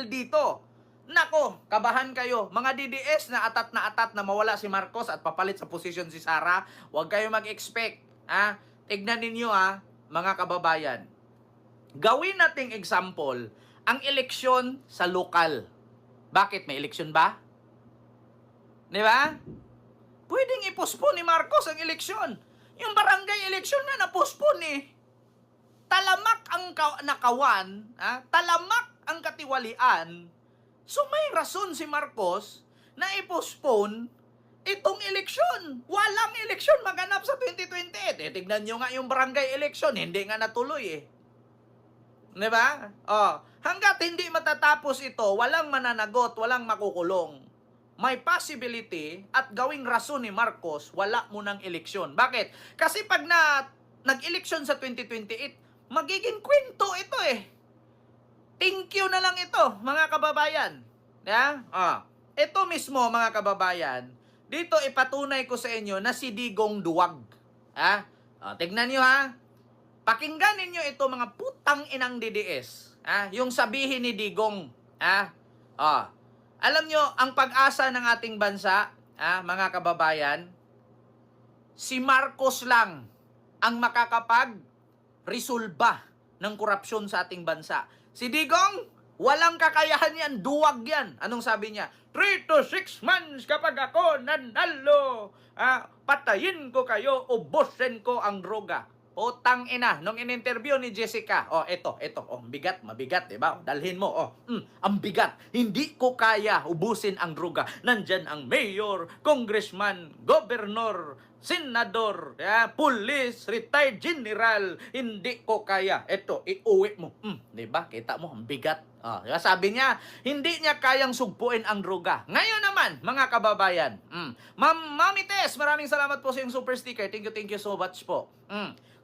dito. Nako, kabahan kayo. Mga DDS na atat na mawala si Marcos at papalit sa posisyon si Sara, huwag kayo mag-expect. Tignan ninyo mga kababayan. Gawin nating example, ang eleksyon sa lokal. Bakit? May eleksyon ba? Di ba? Pwedeng i-postpone ni Marcos ang eleksyon. Yung barangay eleksyon na na-postpone eh. Talamak ang nakawan, talamak ang katiwalian. So may rason si Marcos na i-postpone itong eleksyon. Walang eleksyon maganap sa 2028. Tignan nyo nga yung barangay eleksyon, hindi nga natuloy eh. Diba? Hanggat hindi matatapos ito, walang mananagot, walang makukulong. May possibility at gawing rason ni Marcos, wala mo ng eleksyon. Bakit? Kasi pag nag-eleksyon sa 2028, magiging kwento ito eh. Thank you na lang ito, mga kababayan. Ito mismo, mga kababayan, dito ipatunay ko sa inyo na si Digong duwag. Tignan nyo Pakinggan ninyo ito, mga putang inang DDS. Yung sabihin ni Digong. Alam nyo, ang pag-asa ng ating bansa, mga kababayan, si Marcos lang ang makakapag-resolba ng korupsyon sa ating bansa. Si Digong, walang kakayahan yan, duwag yan. Anong sabi niya? 3 to 6 months kapag ako nanalo, patayin ko kayo, ubusin ko ang droga. Tang ina, nung in-interview ni Jessica, ito, bigat, mabigat, diba? Dalhin mo, ang bigat. Hindi ko kaya ubusin ang droga. Nandyan ang mayor, congressman, governor, senador, police, retired general. Hindi ko kaya. Ito, iuwi mo. Diba? Kita mo, ang bigat. Sabi niya, hindi niya kayang sugpuin ang droga. Ngayon naman, mga kababayan, Mami Tess, maraming salamat po sa yung super sticker. Thank you so much po.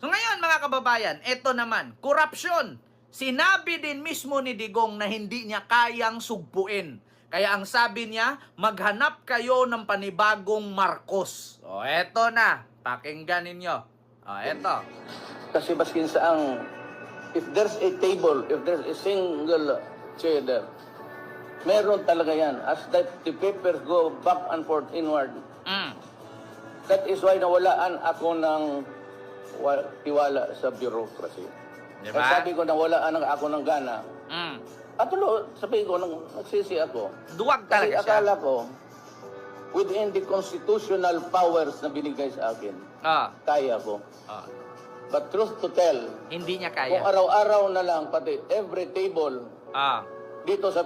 So ngayon, mga kababayan, ito naman, korupsyon. Sinabi din mismo ni Digong na hindi niya kayang sugpuin. Kaya ang sabi niya, maghanap kayo ng panibagong Marcos. Eto na, pakinggan ninyo. Eto. Kasi baskin saang, if there's a table, if there's a single chair there, meron talaga yan. As that the papers go back and forth inward. That is why nawalaan ako ng tiwala sa bureaucracy. Diba? Kaya sabi ko nawalaan ako ng gana. At sabi ko, nagsisi ako. Duwag Kasi talaga siya. akala ko, within the constitutional powers na binigay sa akin, kaya ko. But truth to tell, Hindi niya kung kaya. araw-araw na lang, pati every table, dito sa